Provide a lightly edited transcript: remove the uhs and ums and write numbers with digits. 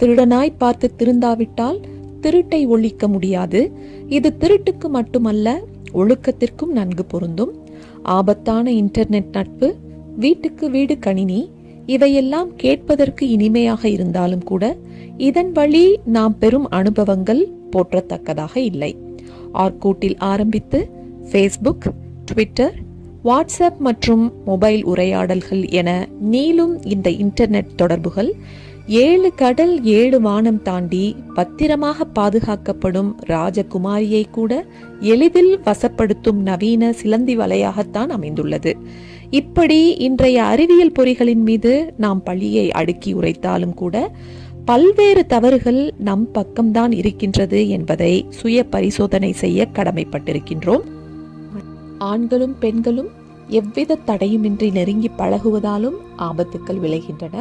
திருடனாய் பார்த்து திருந்தாவிட்டால் திருட்டை ஒழிக்க முடியாது. இது திருட்டுக்கு மட்டுமல்ல, ஒழுக்கத்திற்கும் நன்கு பொருந்தும். ஆபத்தான இன்டர்நெட் நட்பு, வீட்டுக்கு வீடு கணினி, இவையெல்லாம் கேட்பதற்கு இனிமையாக இருந்தாலும் கூட இதன் வழி நாம் பெறும் அனுபவங்கள் போற்றத்தக்கதாக இல்லை. ஆர்கூட்டில் ஆரம்பித்து ஃபேஸ்புக், ட்விட்டர், வாட்ஸ்அப் மற்றும் மொபைல் உரையாடல்கள் என நீளும் இந்த இன்டர்நெட் தொடர்புகள் 7 கடல் 7 வானம் தாண்டி பத்திரமாக பாதுகாக்கப்படும் ராஜகுமாரியை கூட எளிதில் வசப்படுத்தும் நவீன சிலந்தி வலையாகத்தான் அமைந்துள்ளது. இப்படி இன்றைய அறிவியல் பொறிகளின் மீது நாம் பழியை அடுக்கி உரைத்தாலும் கூட பல்வேறு தவறுகள் நம் பக்கம்தான் இருக்கின்றது என்பதை சுய பரிசோதனை செய்ய கடமைப்பட்டிருக்கின்றோம். ஆண்களும் பெண்களும் எவ்வித தடையுமின்றி நெருங்கி பழகுவதாலும் ஆபத்துக்கள் விளைகின்றன.